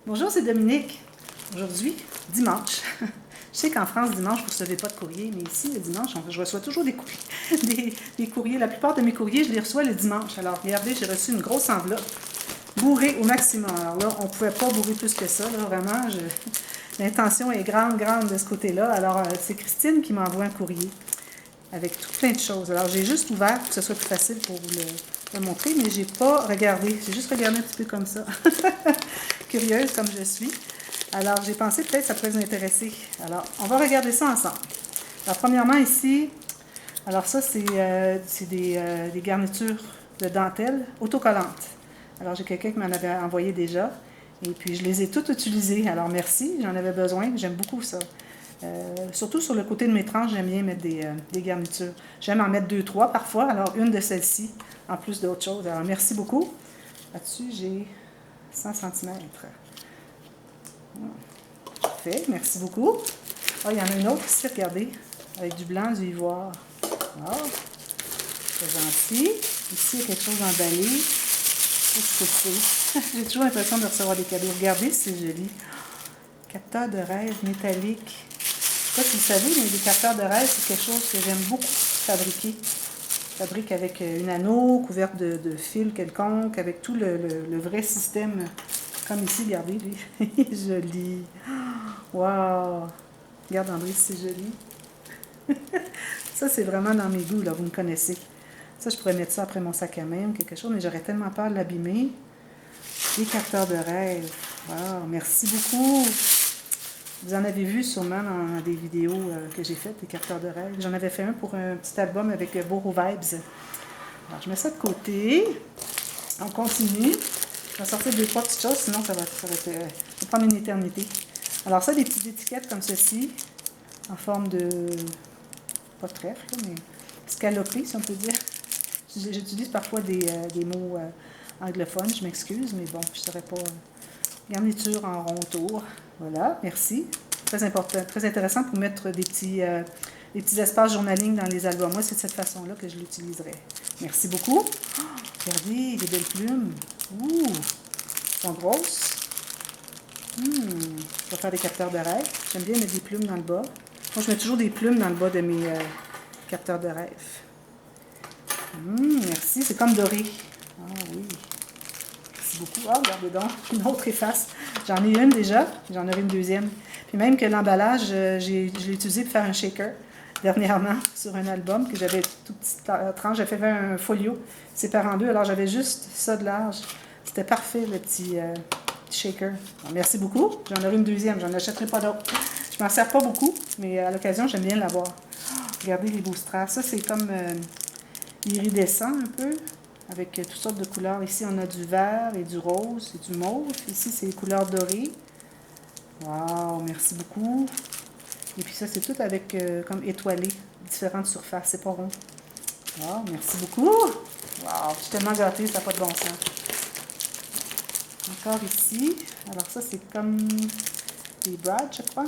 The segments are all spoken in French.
Bonjour, c'est Dominique. Aujourd'hui, dimanche. Je sais qu'en France, dimanche, vous ne recevez pas de courrier, mais ici, le dimanche, je reçois toujours des courriers. Des courriers. La plupart de mes courriers, je les reçois le dimanche. Alors, regardez, j'ai reçu une grosse enveloppe bourrée au maximum. Alors là, on ne pouvait pas bourrer plus que ça. Là, vraiment, l'intention est grande, grande de ce côté-là. Alors, c'est Christine qui m'envoie un courrier avec tout plein de choses. Alors, j'ai juste ouvert pour que ce soit plus facile pour vous le montrer, mais j'ai pas regardé. J'ai juste regardé un petit peu comme ça. Curieuse comme je suis. Alors, j'ai pensé peut-être que ça pourrait vous intéresser. Alors, on va regarder ça ensemble. Alors, premièrement, ici, alors ça, c'est des garnitures de dentelle autocollantes. Alors, j'ai quelqu'un qui m'en avait envoyé déjà. Et puis, je les ai toutes utilisées. Alors, merci, j'en avais besoin. J'aime beaucoup ça. Surtout sur le côté de mes tranches, j'aime bien mettre des garnitures. J'aime en mettre 2-3 parfois. Alors, une de celles-ci, en plus d'autres choses. Alors, merci beaucoup. Là-dessus, j'ai 100 cm. Parfait, merci beaucoup. Oh, il y en a une autre ici, regardez, avec du blanc, du ivoire. Oh, c'est gentil. Ici, il y a quelque chose emballé. Qu'est-ce que c'est? J'ai toujours l'impression de recevoir des cadeaux. Regardez, c'est joli. Capteur de rêve métallique. Je ne sais pas si vous savez, mais les capteurs de rêve, c'est quelque chose que j'aime beaucoup fabriquer. Je fabrique avec une anneau couverte de fil quelconque, avec tout le vrai système. Comme ici, regardez, lui. Joli. Wow! Regarde, André, c'est joli. Ça, c'est vraiment dans mes goûts, là, vous me connaissez. Ça, je pourrais mettre ça après mon sac à main ou quelque chose, mais j'aurais tellement peur de l'abîmer. Des capteurs de rêve. Wow! Merci beaucoup! Vous en avez vu sûrement dans des vidéos que j'ai faites, des capteurs de rêve. J'en avais fait un pour un petit album avec Boro Vibes. Alors, je mets ça de côté. On continue. Je vais sortir 2-3 petites choses, sinon ça va prendre une éternité. Alors ça, des petites étiquettes comme ceci, en forme de, pas de trèfle, mais scalopé, si on peut dire. J'utilise parfois des mots anglophones, je m'excuse, mais bon, je ne saurais pas. Garniture en rond autour. Voilà, merci. Très important, très intéressant pour mettre des petits espaces journaling dans les albums. Moi, c'est de cette façon-là que je l'utiliserai. Merci beaucoup. Oh, regardez, les belles plumes. Ouh, elles sont grosses. Je vais faire des capteurs de rêve. J'aime bien mettre des plumes dans le bas. Moi, je mets toujours des plumes dans le bas de mes capteurs de rêve. Merci, c'est comme doré. Ah oui. Merci beaucoup. Ah, regardez donc, une autre efface. J'en ai une déjà, j'en aurai une deuxième. Puis même que l'emballage, je l'ai utilisé pour faire un shaker dernièrement sur un album que j'avais toute petite tranche. J'avais fait un folio séparé en deux, alors j'avais juste ça de large. C'était parfait, le petit shaker. Alors, merci beaucoup. J'en aurai une deuxième, j'en achèterai pas d'autres. Je m'en sers pas beaucoup, mais à l'occasion, j'aime bien l'avoir. Oh, regardez les beaux strass. Ça, c'est comme iridescent un peu, avec toutes sortes de couleurs. Ici, on a du vert et du rose et du mauve. Ici, c'est les couleurs dorées. Wow, merci beaucoup. Et puis ça, c'est tout avec comme étoilé, différentes surfaces. C'est pas rond. Wow, merci beaucoup. Wow, je suis tellement gâtée, ça n'a pas de bon sens. Encore ici. Alors ça, c'est comme des badges, je crois.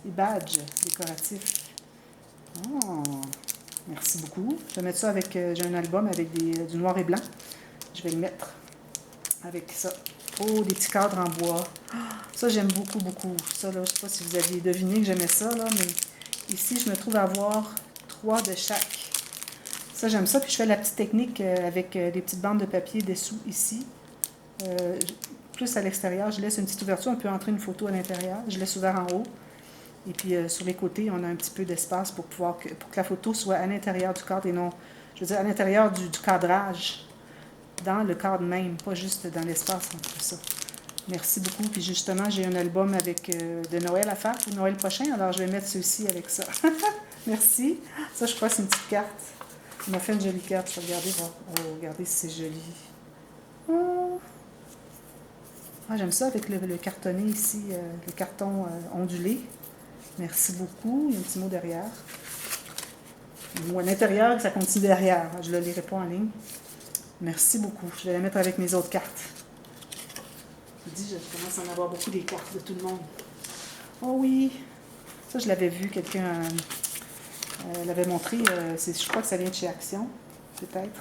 Des badges décoratifs. Oh, merci beaucoup. Je vais mettre ça avec... j'ai un album avec du noir et blanc. Je vais le mettre avec ça. Oh, des petits cadres en bois. Ça, j'aime beaucoup, beaucoup. Ça, là, je ne sais pas si vous aviez deviné que j'aimais ça, là, mais ici, je me trouve à avoir 3 de chaque. Ça, j'aime ça. Puis, je fais la petite technique avec des petites bandes de papier dessous, ici. Plus à l'extérieur, je laisse une petite ouverture. On peut entrer une photo à l'intérieur. Je laisse ouvert en haut. Et puis, sur les côtés, on a un petit peu d'espace pour que la photo soit à l'intérieur du cadre et non, je veux dire, à l'intérieur du cadrage. Dans le cadre même, pas juste dans l'espace entre ça. Merci beaucoup. Puis justement, j'ai un album avec de Noël à faire pour Noël prochain, alors je vais mettre ceci avec ça. Merci. Ça, je crois que c'est une petite carte. Il m'a fait une jolie carte. Je vais regarder, voir. Oh, regardez si c'est joli. Oh. Ah, j'aime ça avec le cartonné ici, le carton ondulé. Merci beaucoup. Il y a un petit mot derrière. Ou à l'intérieur, ça continue derrière. Je ne le lirai pas en ligne. Merci beaucoup. Je vais la mettre avec mes autres cartes. Je vous dis, je commence à en avoir beaucoup des cartes de tout le monde. Oh oui! Ça, je l'avais vu. Quelqu'un l'avait montré. Je crois que ça vient de chez Action, peut-être.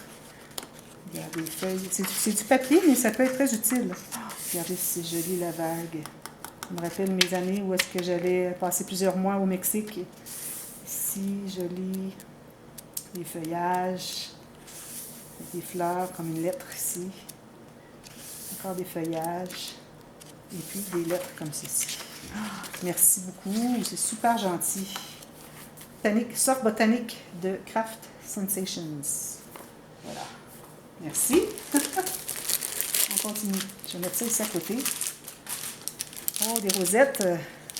Il y a des feuilles. C'est du papier, mais ça peut être très utile. Regardez si c'est joli la vague. Ça me rappelle mes années où est-ce que j'allais passer plusieurs mois au Mexique. Ici, joli. Les feuillages. Des fleurs comme une lettre ici. Encore des feuillages. Et puis des lettres comme ceci. Oh, merci beaucoup, c'est super gentil. Soft botanique de Craft Sensations. Voilà. Merci. On continue. Je vais mettre ça ici à côté. Oh, des rosettes.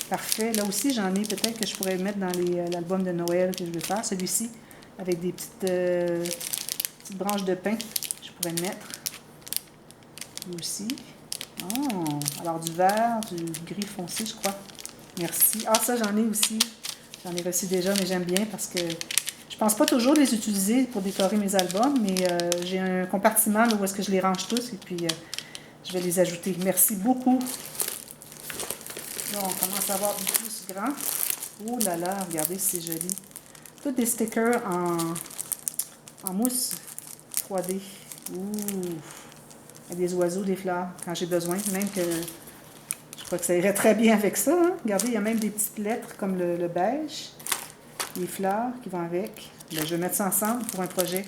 Parfait. Là aussi, j'en ai peut-être que je pourrais mettre dans l'album de Noël que je vais faire. Celui-ci, avec des petites branches de pin. Je pourrais le mettre. Lui aussi. Oh, alors du vert, du gris foncé, je crois. Merci. Ah, ça, j'en ai aussi. J'en ai reçu déjà, mais j'aime bien parce que je pense pas toujours les utiliser pour décorer mes albums, mais j'ai un compartiment là, où est-ce que je les range tous et puis je vais les ajouter. Merci beaucoup. Là, on commence à avoir du plus grand. Oh là là, regardez, c'est joli. Tous des stickers en mousse 3D. Ouh! Avec des oiseaux, des fleurs, quand j'ai besoin. Même que je crois que ça irait très bien avec ça. Hein? Regardez, il y a même des petites lettres comme le beige. Les fleurs qui vont avec. Bien, je vais mettre ça ensemble pour un projet.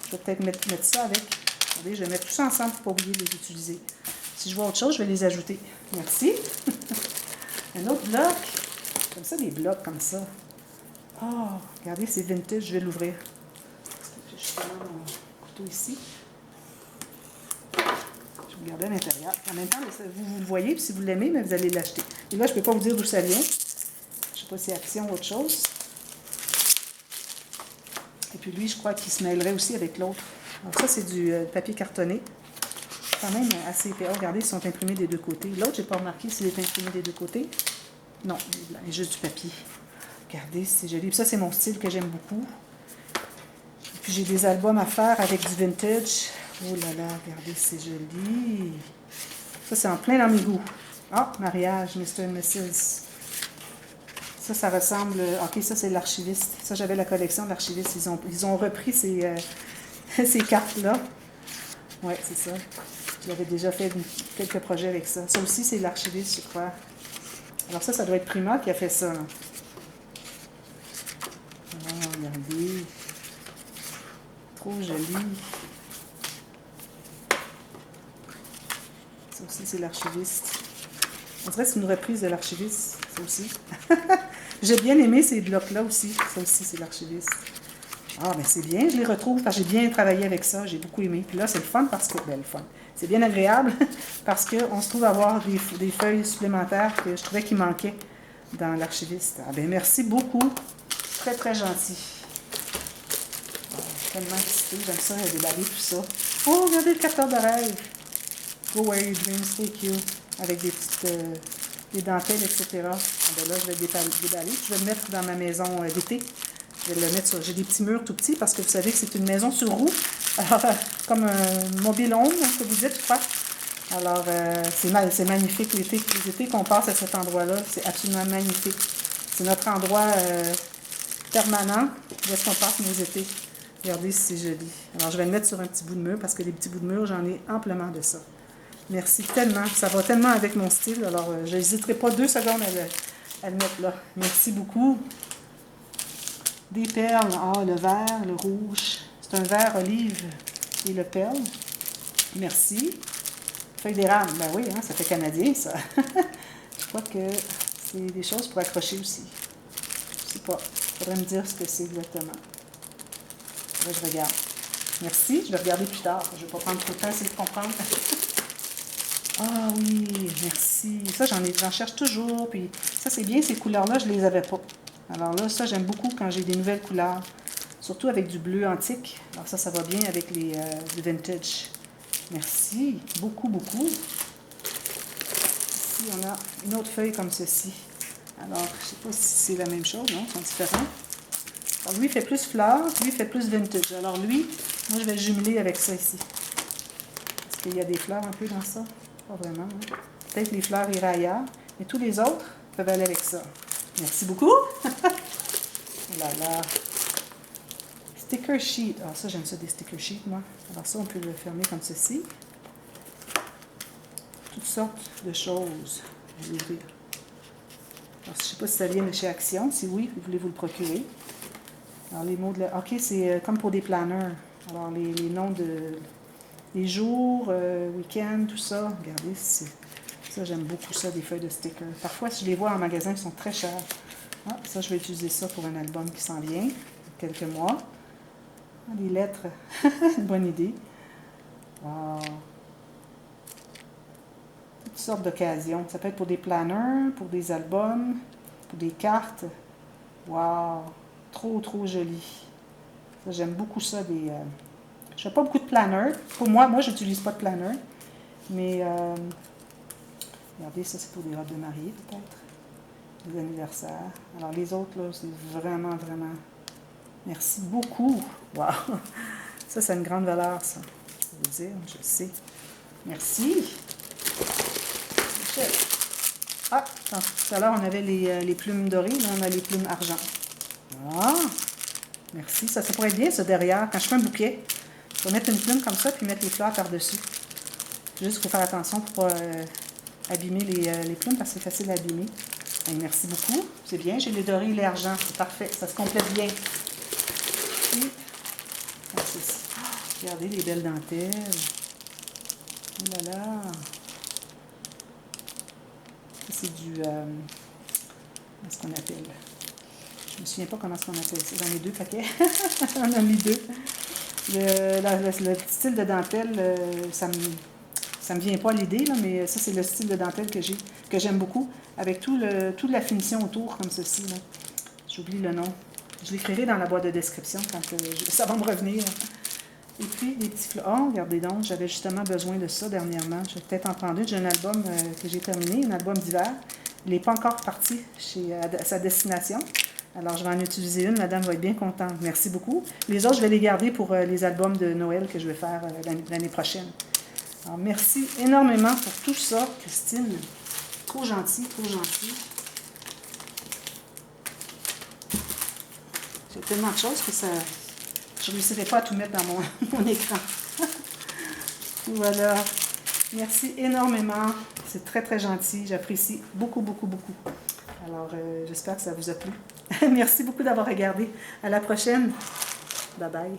Je vais peut-être mettre ça avec. Regardez, je vais mettre tout ça ensemble pour ne pas oublier de les utiliser. Si je vois autre chose, je vais les ajouter. Merci. Un autre bloc. Comme ça, des blocs comme ça. Oh, regardez, c'est vintage. Je vais l'ouvrir. J'ai justement mon couteau ici. Je vais regarder à l'intérieur. En même temps, vous le voyez, puis si vous l'aimez, mais vous allez l'acheter. Et là, je ne peux pas vous dire d'où ça vient. Je ne sais pas si c'est Action ou autre chose. Et puis lui, je crois qu'il se mêlerait aussi avec l'autre. Alors ça, c'est du papier cartonné. Quand même assez épais. Oh, regardez, ils sont imprimés des deux côtés. L'autre, je n'ai pas remarqué s'il est imprimé des deux côtés. Non, il est juste du papier. Regardez, c'est joli. Puis ça, c'est mon style que j'aime beaucoup. Et puis j'ai des albums à faire avec du vintage. Oh là là, regardez, c'est joli. Ça, c'est en plein dans mes goûts. Ah, mariage, Mr. and Mrs. Ça ressemble... OK, ça, c'est l'archiviste. Ça, j'avais la collection de l'archiviste. Ils ont repris ces cartes-là. Oui, c'est ça. J'avais déjà fait quelques projets avec ça. Ça aussi, c'est l'archiviste, je crois. Alors ça doit être Prima qui a fait ça. Ah, regardez. Trop joli. Ça aussi, c'est l'archiviste. On dirait que c'est une reprise de l'archiviste, ça aussi. J'ai bien aimé ces blocs-là aussi. Ça aussi, c'est l'archiviste. Ah, ben c'est bien, je les retrouve parce que j'ai bien travaillé avec ça. J'ai beaucoup aimé. Puis là, c'est le fun parce que... Ben, le fun. C'est bien agréable parce qu'on se trouve à avoir des feuilles supplémentaires que je trouvais qu'il manquait dans l'archiviste. Ah, ben merci beaucoup. Très, très gentil. Ah, tellement excitée. J'aime ça, déballer tout ça. Oh, regardez le capteur de rêve. Go where your dreams take you. Avec des petites des dentelles, etc. Ah, ben là, je vais déballer. Je vais le mettre dans ma maison d'été. Je vais le mettre sur... J'ai des petits murs tout petits parce que vous savez que c'est une maison sur roue. Alors, comme un mobile home, que vous dites, je crois. Alors, c'est magnifique l'été. Les étés qu'on passe à cet endroit-là, c'est absolument magnifique. C'est notre endroit permanent où est-ce qu'on passe nos étés. Regardez si c'est joli. Alors, je vais le mettre sur un petit bout de mur parce que les petits bouts de mur, j'en ai amplement de ça. Merci tellement. Ça va tellement avec mon style. Alors, je n'hésiterai pas 2 secondes à le mettre là. Merci beaucoup. Des perles. Ah, le vert, le rouge. C'est un vert olive et le perle. Merci. Feuille d'érable. Ben oui, hein, ça fait canadien, ça. Je crois que c'est des choses pour accrocher aussi. Je sais pas. Il faudrait me dire ce que c'est exactement. Là, je regarde. Merci. Je vais regarder plus tard. Je ne vais pas prendre trop de temps, essayer de comprendre. Ah oui, merci. Ça, j'en cherche toujours. Puis ça, c'est bien, ces couleurs-là, je ne les avais pas. Alors là, ça, j'aime beaucoup quand j'ai des nouvelles couleurs. Surtout avec du bleu antique. Alors ça va bien avec du vintage. Merci. Beaucoup, beaucoup. Ici, on a une autre feuille comme ceci. Alors, je ne sais pas si c'est la même chose, non? Ils sont différents. Alors, lui, il fait plus fleurs. Lui, il fait plus vintage. Alors lui, moi, je vais le jumeler avec ça ici. Est-ce qu'il y a des fleurs un peu dans ça? Pas vraiment. Hein? Peut-être les fleurs iraient ailleurs. Mais tous les autres peuvent aller avec ça. Merci beaucoup. Oh là là. Sticker sheet. Ah, ça, j'aime ça, des sticker sheets, moi. Alors ça, on peut le fermer comme ceci. Tout toutes sortes de choses. Je vais l'ouvrir. Alors, je ne sais pas si ça vient de chez Action. Si oui, vous voulez vous le procurer. Alors, les mots de la... OK, c'est comme pour des planeurs. Alors, les noms de... les jours, week-end, tout ça. Regardez, ça, j'aime beaucoup ça, des feuilles de stickers. Parfois, si je les vois en magasin, ils sont très chers. Ah, ça, je vais utiliser ça pour un album qui s'en vient, quelques mois. Ah, les lettres, une bonne idée. Wow. Toutes sortes d'occasions. Ça peut être pour des planeurs, pour des albums, pour des cartes. Wow. Trop, trop joli. Ça, j'aime beaucoup ça. Je fais pas beaucoup de planeurs. Pour moi, je n'utilise pas de planeur. Mais, regardez, ça, c'est pour des robes de mariée, peut-être. Des anniversaires. Alors, les autres, là, c'est vraiment, vraiment... Merci beaucoup. Wow. Ça, c'est une grande valeur, ça. Je veux dire, je le sais. Merci. Ah, tout à l'heure, on avait les plumes dorées. Là, on a les plumes argent. Ah, merci. Ça pourrait être bien, ça, derrière. Quand je fais un bouquet, je vais mettre une plume comme ça, puis mettre les fleurs par-dessus. Juste, il faut faire attention pour ne pas abîmer les plumes, parce que c'est facile à abîmer. Et merci beaucoup. C'est bien. J'ai les dorés et les argent. C'est parfait. Ça se complète bien. Puis, regardez les belles dentelles. Oh là là. C'est du... qu'est-ce qu'on appelle? Je ne me souviens pas comment on appelle ça. J'en ai 2 paquets. J'en ai mis 2. Le style de dentelle, ça me vient pas à l'idée, mais ça, c'est le style de dentelle que j'aime beaucoup, avec toute la finition autour, comme ceci. J'oublie le nom. Je l'écrirai dans la boîte de description quand ça va me revenir. Et puis, des petits fleurs. Oh, regardez donc, j'avais justement besoin de ça dernièrement. Je vais peut-être en prendre une. J'ai un album que j'ai terminé, un album d'hiver. Il n'est pas encore parti à sa destination. Alors, je vais en utiliser une. Madame va être bien contente. Merci beaucoup. Les autres, je vais les garder pour les albums de Noël que je vais faire l'année prochaine. Alors, merci énormément pour tout ça, Christine. Trop gentil, trop gentil. J'ai tellement de choses que ça... Je ne réussirai pas à tout mettre dans mon écran. Voilà. Merci énormément. C'est très, très gentil. J'apprécie beaucoup, beaucoup, beaucoup. Alors, j'espère que ça vous a plu. Merci beaucoup d'avoir regardé. À la prochaine. Bye bye.